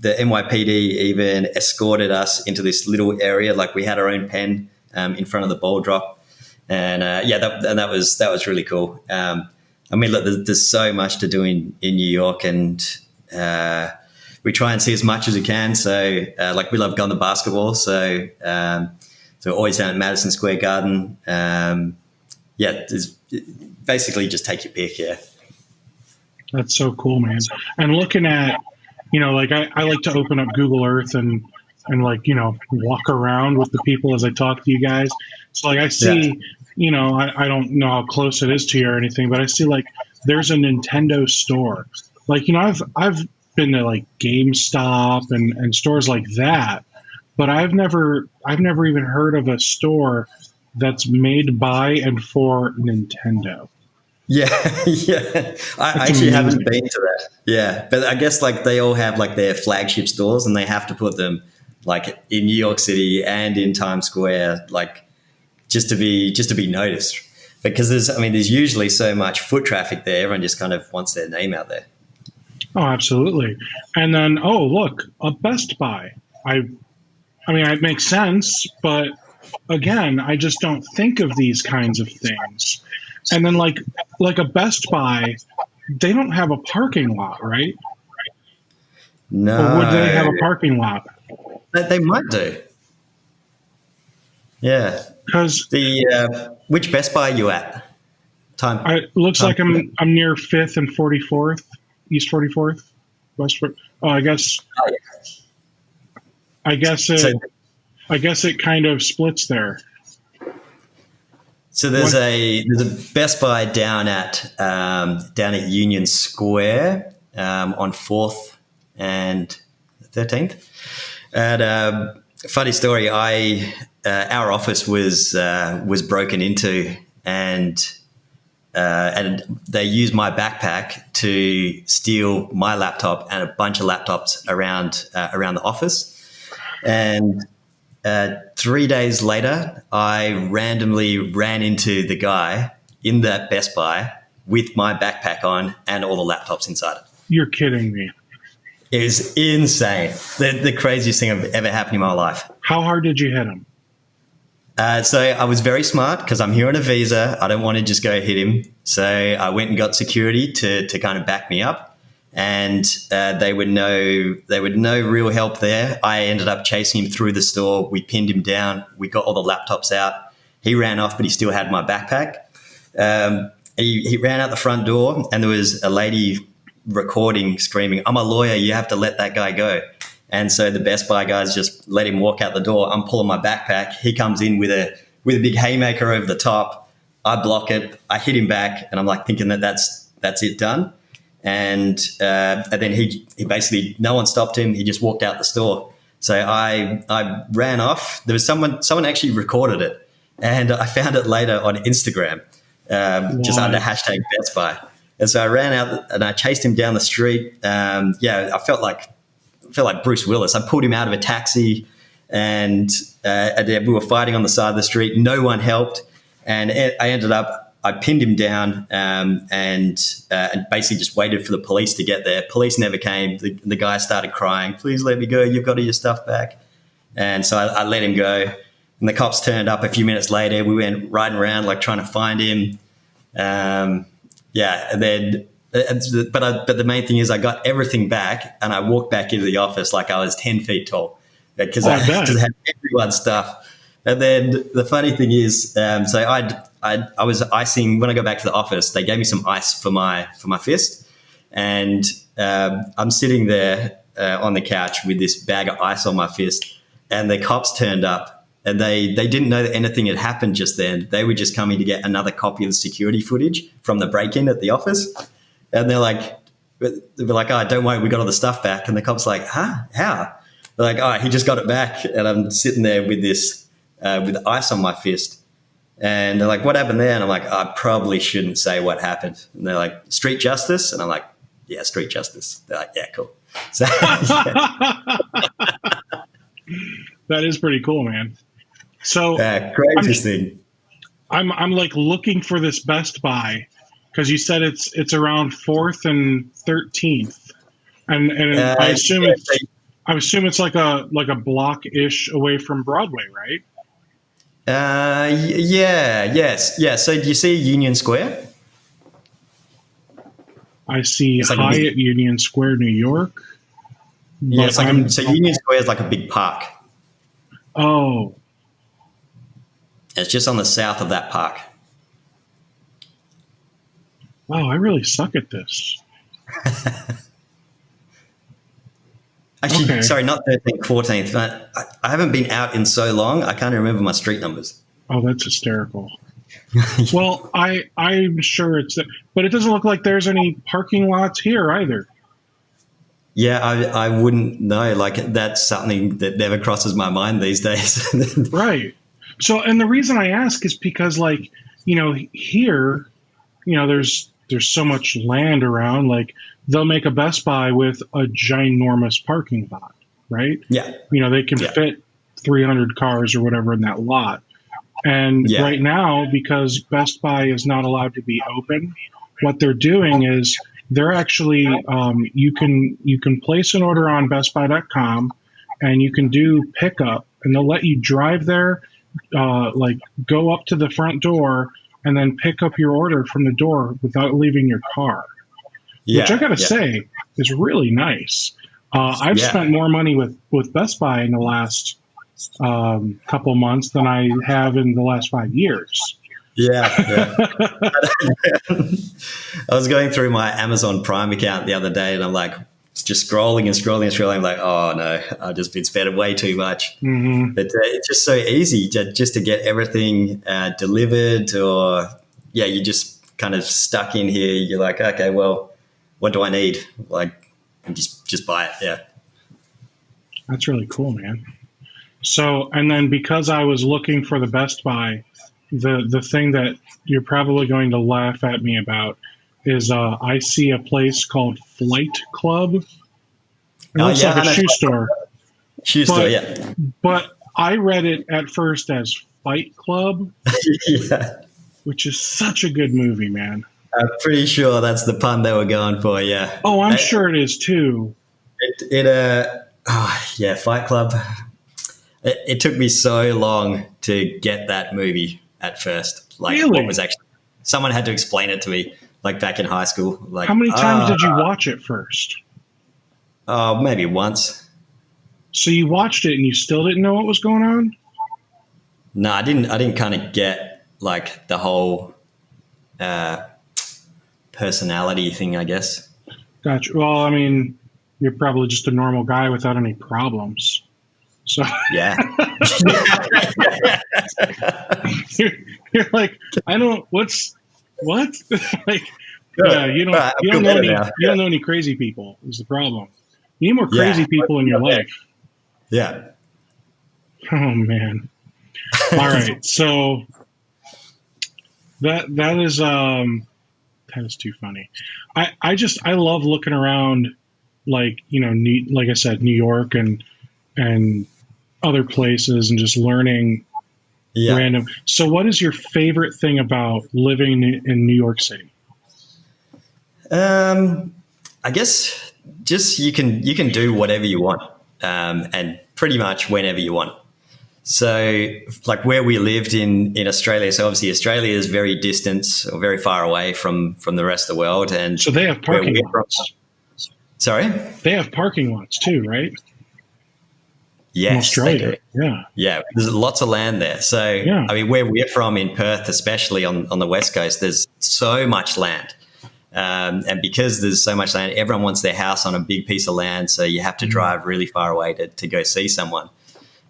The NYPD even escorted us into this little area, like we had our own pen in front of the ball drop, and that was really cool. I mean, look, there's so much to do in New York, and we try and see as much as we can. So, like, we love going to basketball, so always down at Madison Square Garden. Basically just take your pick. Yeah, that's so cool, man. And looking at like I like to open up Google Earth and like, walk around with the people as I talk to you guys. So like I see, I don't know how close it is to you or anything, but I see like there's a Nintendo store. Like, I've been to like GameStop and stores like that, but I've never even heard of a store that's made by and for Nintendo. Yeah. I actually haven't been to that. Yeah, but I guess like they all have like their flagship stores, and they have to put them like in New York City and in Times Square, like just to be noticed. Because there's usually so much foot traffic there. Everyone just kind of wants their name out there. Oh, absolutely. And then, look, a Best Buy. I mean, it makes sense, but again, I just don't think of these kinds of things. And then like a Best Buy, they don't have a parking lot, right? No. Or would they have a parking lot? They might do. Yeah. Because which Best Buy are you at? It looks like I'm near 5th and 44th, East 44th, West. Oh, I guess. Oh, yeah. I guess it kind of splits there. So there's a Best Buy down at Union Square on 4th and 13th. And funny story, our office was broken into, and they used my backpack to steal my laptop and a bunch of laptops around the office. And 3 days later, I randomly ran into the guy in that Best Buy with my backpack on and all the laptops inside it. You're kidding me. It was insane. The craziest thing I've ever happened in my life. How hard did you hit him? So I was very smart because I'm here on a visa. I don't want to just go hit him. So I went and got security to kind of back me up. And they were no real help there. I ended up chasing him through the store. We pinned him down. We got all the laptops out. He ran off, but he still had my backpack. He ran out the front door, and there was a lady recording, screaming, "I'm a lawyer. You have to let that guy go." And so the Best Buy guys just let him walk out the door. I'm pulling my backpack. He comes in with a big haymaker over the top. I block it. I hit him back, and I'm like thinking that's it, done. And then he basically, no one stopped him. He just walked out the store. So I ran off. There was someone actually recorded it, And I found it later on Instagram, just under hashtag Best Buy. And so I ran out and I chased him down the street. I felt like Bruce Willis. I pulled him out of a taxi, and we were fighting on the side of the street. No one helped, and I pinned him down and basically just waited for the police to get there. Police never came. The guy started crying, "Please let me go. You've got all your stuff back." And so I let him go. And the cops turned up a few minutes later. We went riding around like trying to find him. And then, but the main thing is I got everything back, and I walked back into the office like I was 10 feet tall because I had everyone's stuff. And then the funny thing is, so I was icing when I got back to the office. They gave me some ice for my fist, and I'm sitting there on the couch with this bag of ice on my fist, and the cops turned up. And they didn't know that anything had happened just then. They were just coming to get another copy of the security footage from the break-in at the office. And they were like, "Oh, don't worry, we got all the stuff back." And the cop's like, "Huh? How?" They're like, "Oh, he just got it back." And I'm sitting there with this, with ice on my fist. And they're like, "What happened there?" And I'm like, "I probably shouldn't say what happened." And they're like, "Street justice?" And I'm like, "Yeah, street justice." They're like, "Yeah, cool." So, That is pretty cool, man. So craziest thing. I'm like looking for this Best Buy because you said it's around 4th and 13th, and I assume it's like a block-ish away from Broadway, right? Yeah. So do you see Union Square? I see Hyatt Union Square, New York. Yeah, it's like so Union Square is like a big park. Oh. It's just on the south of that park. Wow, I really suck at this. Actually, okay. Sorry, not 13th, 14th. But I haven't been out in so long, I can't remember my street numbers. Oh, that's hysterical. Well, I'm sure it's but it doesn't look like there's any parking lots here either. Yeah, I wouldn't know. Like, that's something that never crosses my mind these days. Right. So, and the reason I ask is because, like, here, there's so much land around. Like, they'll make a Best Buy with a ginormous parking lot, right? Yeah. They can fit 300 cars or whatever in that lot. And right now, because Best Buy is not allowed to be open, what they're doing is they're actually you can place an order on bestbuy.com, and you can do pickup, and they'll let you drive there. Go up to the front door and then pick up your order from the door without leaving your car, which I got to say is really nice. I've spent more money with Best Buy in the last couple months than I have in the last 5 years. Yeah. I was going through my Amazon Prime account the other day, and I'm like, just scrolling. I'm like, oh no, I've just been spending way too much. Mm-hmm. But it's just so easy just to get everything delivered, or you're just kind of stuck in here. You're like, okay, well, what do I need? Like, and just buy it. Yeah. That's really cool, man. So, and then because I was looking for the Best Buy, the thing that you're probably going to laugh at me about is I see a place called Flight Club. It looks like a shoe store. Shoe store, yeah. But I read it at first as Fight Club, which is such a good movie, man. I'm pretty sure that's the pun they were going for, yeah. Oh, I'm sure it is too. Fight Club. It took me so long to get that movie at first. Like, really? What was actually, someone had to explain it to me, like back in high school. Like, how many times did you watch it first? Oh, maybe once. So you watched it and you still didn't know what was going on? No, I didn't kind of get like the whole personality thing, I guess. Gotcha. Well, I mean, you're probably just a normal guy without any problems. So yeah. you're like, I don't. What? Like, yeah, you don't know any crazy people. Is the problem? You need more crazy people in your life. Yeah. Oh man. All right. So that is too funny. I love looking around, like, like I said, New York and other places, and just learning Yeah. random. So what is your favorite thing about living in New York City? I guess just you can do whatever you want, and pretty much whenever you want. So, like where we lived in Australia, so obviously Australia is very distant or very far away from the rest of the world, and So they have parking lots. Sorry, they have parking lots too, right? Yes, in Australia. Yeah. There's lots of land there. So, Yeah. I mean, where we're from in Perth, especially on the West Coast, there's so much land. And because there's so much land, everyone wants their house on a big piece of land. So you have to drive really far away to go see someone.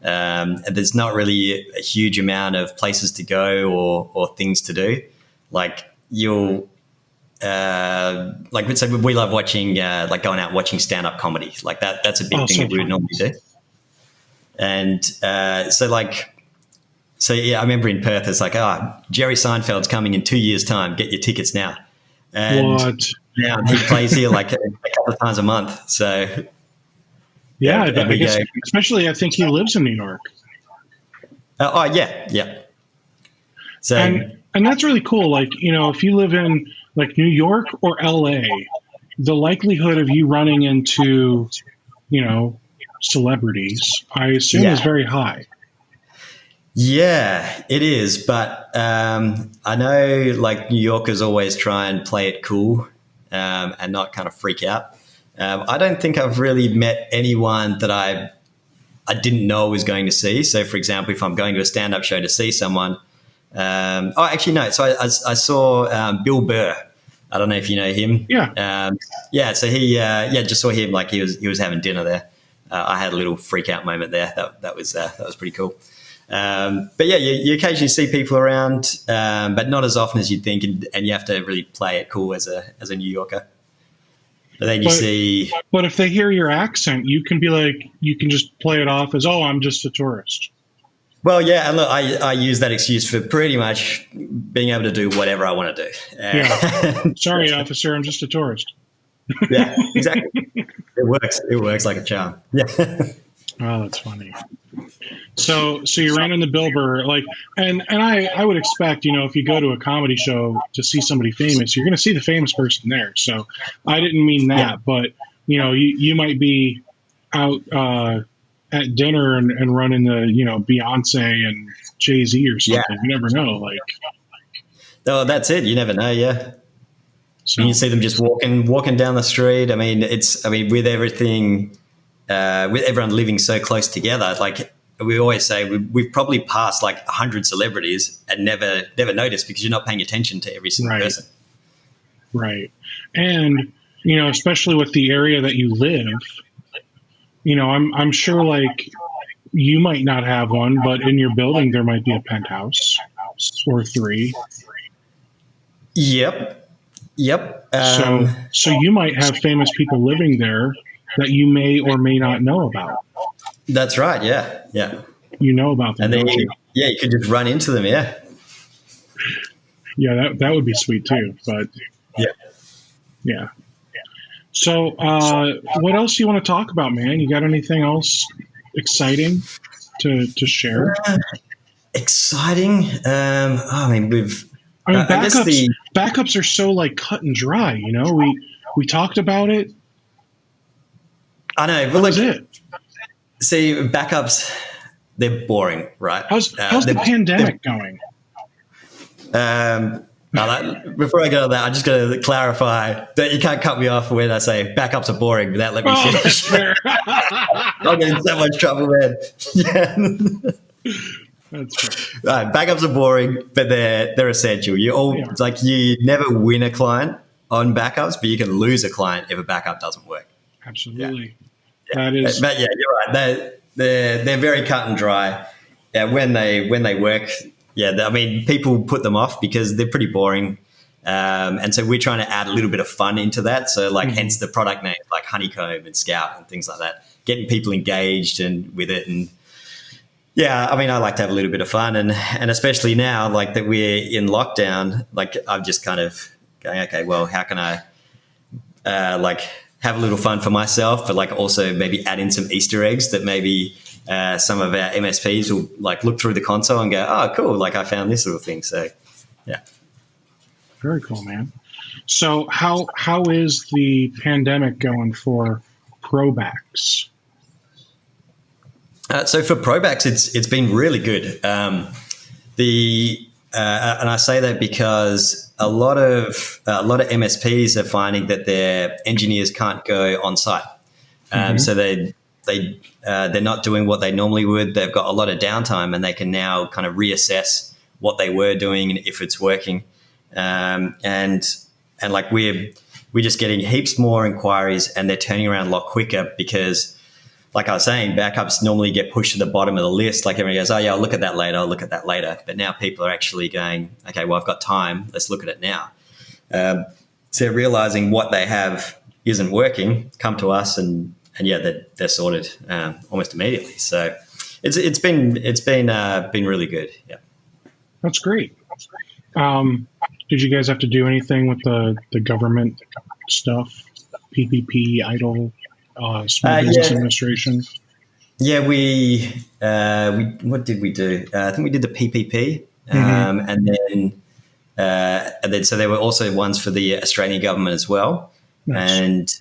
And there's not really a huge amount of places to go or things to do. Like so we love watching, like going out and watching stand-up comedy. Like that's a big thing that we would normally do. And so I remember in Perth, it's like, Jerry Seinfeld's coming in 2 years' time. Get your tickets now. And what? Now he plays here like a couple of times a month. So yeah, I guess, especially I think he lives in New York. Yeah. So and that's really cool. Like, if you live in like New York or LA, the likelihood of you running into, celebrities, I assume, is very high. Yeah, it is. But I know like New Yorkers always try and play it cool and not kind of freak out. I don't think I've really met anyone that I didn't know I was going to see. So, for example, if I'm going to a stand-up show to see someone, actually, no. So I saw Bill Burr. I don't know if you know him. Yeah. So he, just saw him like he was having dinner there. I had a little freak out moment there. That was pretty cool. But yeah, you occasionally see people around, but not as often as you'd think, and you have to really play it cool as a New Yorker. But then you see. But if they hear your accent, you can be like, you can just play it off as, I'm just a tourist. Well, yeah, and look, I use that excuse for pretty much being able to do whatever I want to do. Yeah. Sorry, officer, I'm just a tourist. Yeah, exactly. It works. It works like a charm. Yeah. Oh, that's funny. So you ran into Bill Burr, and I would expect, if you go to a comedy show to see somebody famous, you're going to see the famous person there. So I didn't mean that, but you might be out at dinner and run into Beyonce and Jay-Z or something. You never know. Oh, that's it. You never know. Yeah. So you see them just walking down the street. I mean, with everything, with everyone living so close together, like we always say, we've probably passed like 100 celebrities and never noticed because you're not paying attention to every single person. Right. And, especially with the area that you live, I'm sure like you might not have one, but in your building, there might be a penthouse or 3. Yep. So you might have famous people living there that you may or may not know about. That's right. Yeah. You know about them. And then you could just run into them. Yeah. Yeah, that would be sweet too. But yeah. So what else do you want to talk about, man? You got anything else exciting to share? Exciting? Backups are so like cut and dry. We talked about it. I know. But How's it? See, backups, they're boring, right? How's the pandemic going? Before I go to that, I just got to clarify that you can't cut me off when I say backups are boring without letting me finish. Fair. I'll get in so much trouble, man. Yeah. That's fair. Right, backups are boring, but they're essential. You never win a client on backups, but you can lose a client if a backup doesn't work. Absolutely. Yeah. That is. But yeah, you're right. They're very cut and dry. Yeah, when they work. Yeah, I mean, people put them off because they're pretty boring. And so we're trying to add a little bit of fun into that. So hence the product names like Honeycomb and Scout and things like that, getting people engaged and with it. And Yeah, I mean, I like to have a little bit of fun, and especially now, like that we're in lockdown. Like I'm just kind of going, okay, well, how can I like have a little fun for myself, but like also maybe add in some Easter eggs that maybe some of our MSPs will like look through the console and go, oh, cool, like I found this little thing. So, yeah. Very cool, man. So how is the pandemic going for ProBacks? So for ProBacks, it's been really good. And I say that because a lot of MSPs are finding that their engineers can't go on site, so they're not doing what they normally would. They've got a lot of downtime, and they can now kind of reassess what they were doing and if it's working. And like we're just getting heaps more inquiries, and they're turning around a lot quicker because, like I was saying, backups normally get pushed to the bottom of the list. Like everyone goes, oh yeah, I'll look at that later. But now people are actually going, okay, well, I've got time. Let's look at it now. So they're realizing what they have isn't working, come to us, and yeah, they're sorted almost immediately. So it's been really good. Yeah. That's great. Did you guys have to do anything with the government stuff, PPP, idle, Small Business Administration? Yeah, we what did we do? I think we did the PPP, and then so there were also ones for the Australian government as well, nice.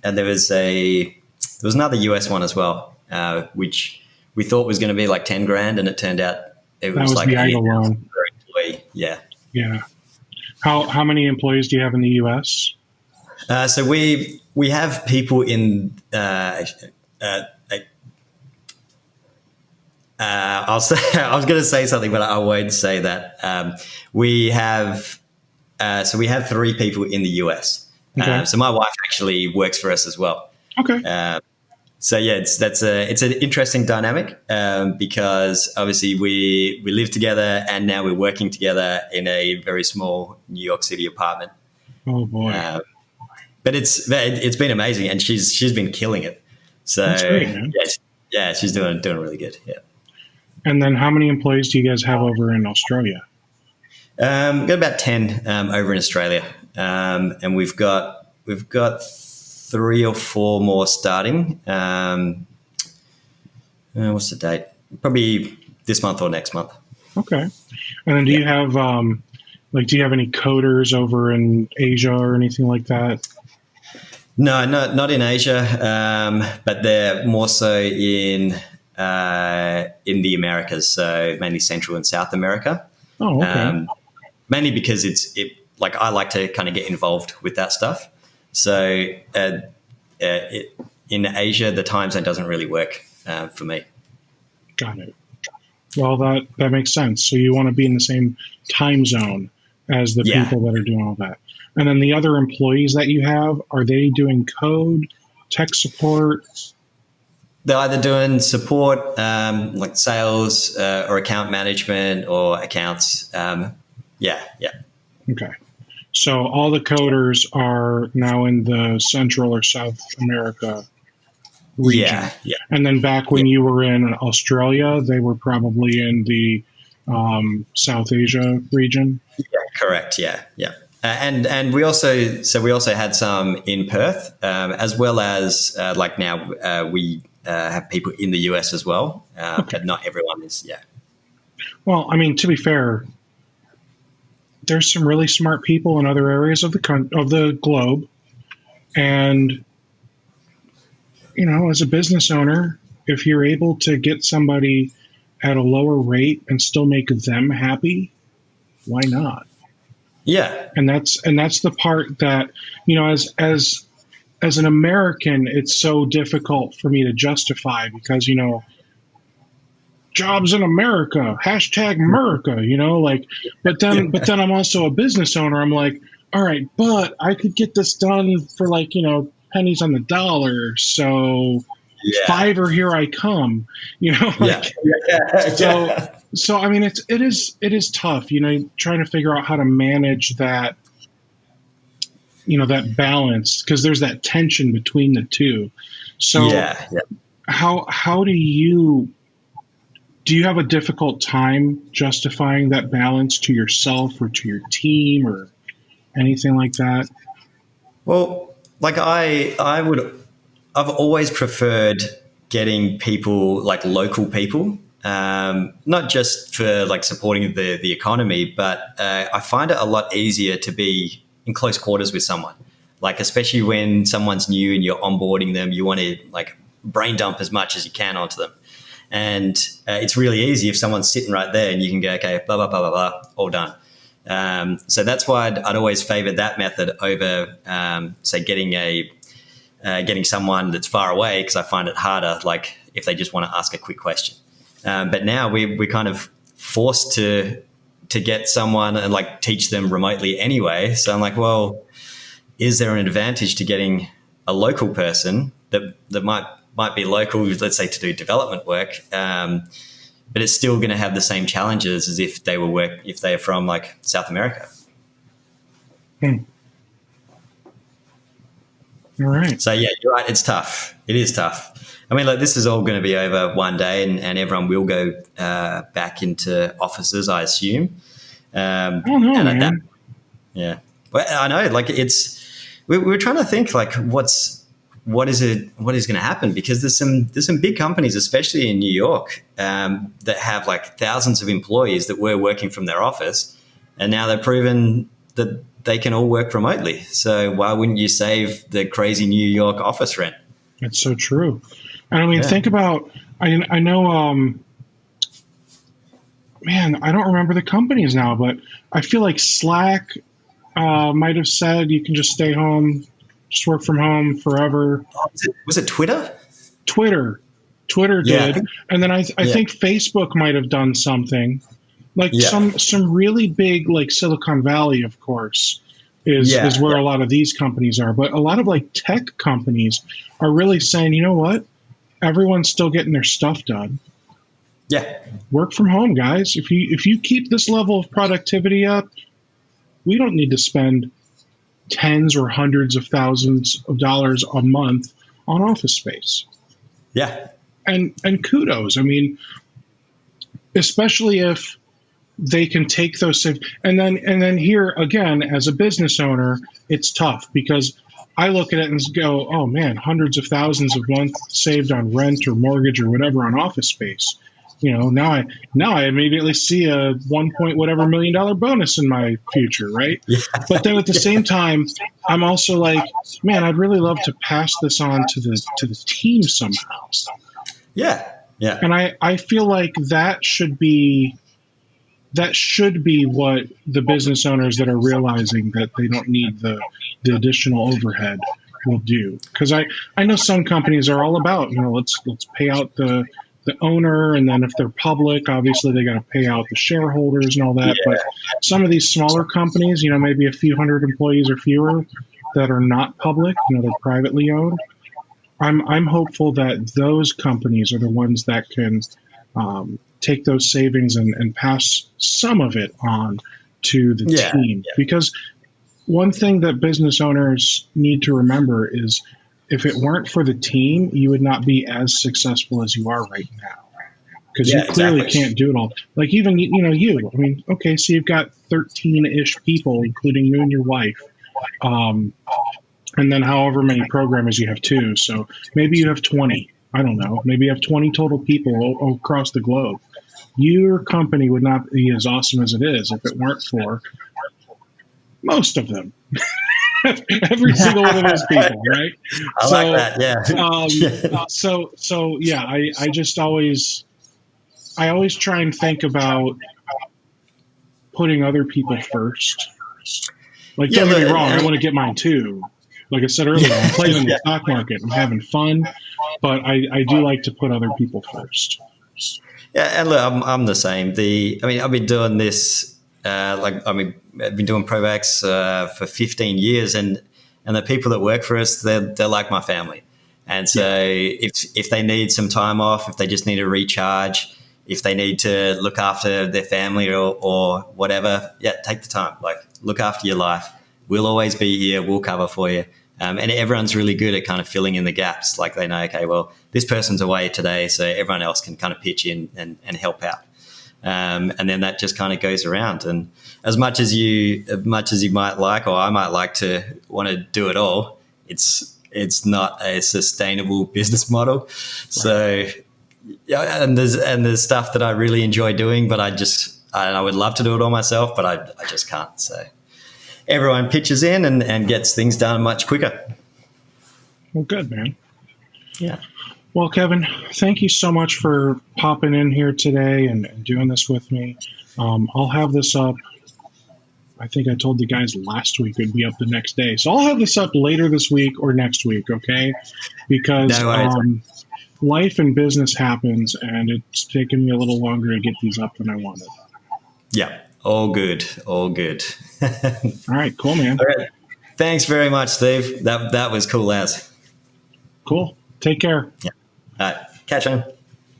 and there was another US one as well, which we thought was going to be like 10 grand, and it turned out it was like the idle one. Yeah. Yeah. How many employees do you have in the US? So we have people in. I was going to say something, but I won't say that. We have 3 people in the US. Okay. So my wife actually works for us as well. Okay. So yeah, it's an interesting dynamic because obviously we live together, and now we're working together in a very small New York City apartment. Oh boy. But it's been amazing, and she's been killing it. So that's great, man. Yeah, she's doing really good. Yeah. And then how many employees do you guys have over in Australia? Got about 10 over in Australia, and we've got 3 or 4 more starting. What's the date? Probably this month or next month. Okay. And then do you have any coders over in Asia or anything like that? No, not in Asia, but they're more so in the Americas, so mainly Central and South America. Oh, okay. Mainly because like I like to kind of get involved with that stuff. So in Asia, the time zone doesn't really work for me. Got it. Well, that makes sense. So you want to be in the same time zone as the people that are doing all that. And then the other employees that you have, are they doing code, tech support? They're either doing support, like sales or account management or accounts. Yeah. Okay. So all the coders are now in the Central or South America region. Yeah. And then back when you were in Australia, they were probably in the South Asia region. Yeah, correct. Yeah. And we also had some in Perth, as well as like now we have people in the US as well, but not everyone is. Yeah. Well, I mean, to be fair, there's some really smart people in other areas of the globe, and as a business owner, if you're able to get somebody at a lower rate and still make them happy, why not? Yeah. And that's the part that, as an American, it's so difficult for me to justify because, jobs in America, #America, but then I'm also a business owner. I'm like, all right, but I could get this done for pennies on the dollar. So Fiverr, here I come, So I mean, it is tough, trying to figure out how to manage that, that balance, because there's that tension between the two. So how do you do you have a difficult time justifying that balance to yourself or to your team or anything like that? Well, like I've always preferred getting people, like local people, not just for like supporting the economy, but I find it a lot easier to be in close quarters with someone. Like, especially when someone's new and you're onboarding them, you want to like brain dump as much as you can onto them. And it's really easy if someone's sitting right there and you can go, okay, blah, blah, blah, blah, blah, all done. So that's why I'd always favor that method over, say, getting someone that's far away, because I find it harder, like if they just want to ask a quick question. But now we're kind of forced to get someone and like teach them remotely anyway. So I'm like, well, is there an advantage to getting a local person that might be local, let's say, to do development work, but it's still going to have the same challenges as if they are from like South America. All right. So yeah, you're right. It's tough. It is tough. I mean, like, this is all going to be over one day, and everyone will go back into offices, I assume. I don't know, man. Yeah. Well, I know. Like, we're trying to think like what is going to happen, because there's some big companies, especially in New York, that have like thousands of employees that were working from their office, and now they've proven that they can all work remotely. So why wouldn't you save the crazy New York office rent? That's so true. And I mean, think about, I know, man, I don't remember the companies now, but I feel like Slack might have said you can just stay home, just work from home forever. Was it Twitter? Twitter did. And then I think Facebook might have done something. Like some really big, like Silicon Valley, of course, is where a lot of these companies are. But a lot of like tech companies are really saying, you know what? Everyone's still getting their stuff done. Yeah. Work from home, guys. If you keep this level of productivity up, we don't need to spend tens or hundreds of thousands of dollars a month on office space. Yeah. And kudos. I mean, especially if they can take those and then here again, as a business owner, it's tough because I look at it and go, oh man, hundreds of thousands of months saved on rent or mortgage or whatever on office space. You know, now I immediately see a $1 million bonus in my future, right? Yeah. But then at the same time, I'm also like, man, I'd really love to pass this on to the team somehow. Yeah. Yeah. And I feel like that should be what the business owners that are realizing that they don't need the additional overhead will do. Because I know some companies are all about, you know, let's pay out the owner, and then if they're public, obviously they got to pay out the shareholders and all that. Yeah. But some of these smaller companies, you know, maybe a few hundred employees or fewer that are not public, you know, they're privately owned. I'm hopeful that those companies are the ones that can take those savings and pass some of it on to the team. Yeah. Because one thing that business owners need to remember is if it weren't for the team, you would not be as successful as you are right now. Because you clearly can't do it all. Like even, you know, I mean, okay, so you've got 13-ish people, including you and your wife. And then however many programmers you have too. So maybe you have 20. I don't know. Maybe you have 20 total people across the globe. Your company would not be as awesome as it is if it weren't for most of them. Every single one of those people, right? I like that, yeah. So yeah, I just always try and think about putting other people first. Like, don't get me wrong, I want to get mine too. Like I said earlier, I'm playing in the stock market. I'm having fun, but I do like to put other people first. Yeah, and look, I'm the same. I've been doing this. I've been doing Provax for 15 years, and the people that work for us, they're like my family. And so if they need some time off, if they just need to recharge, if they need to look after their family or whatever, take the time. Like, look after your life. We'll always be here. We'll cover for you. And everyone's really good at kind of filling in the gaps. Like they know, okay, well, this person's away today, so everyone else can kind of pitch in and help out. And then that just kind of goes around. And as much as you might like, or I might like to want to do it all, it's not a sustainable business model. So, yeah, and there's stuff that I really enjoy doing, but I would love to do it all myself, but I just can't. So everyone pitches in and gets things done much quicker. Well, good, man. Yeah. Well, Kevin, thank you so much for popping in here today and doing this with me. I'll have this up. I think I told the guys last week it'd be up the next day. So I'll have this up later this week or next week, okay? Because life and business happens, and it's taken me a little longer to get these up than I wanted. Yeah, all good. All right, cool, man. All right. Thanks very much, Steve. That was cool as. Cool. Take care. Yeah. All right. Catch you.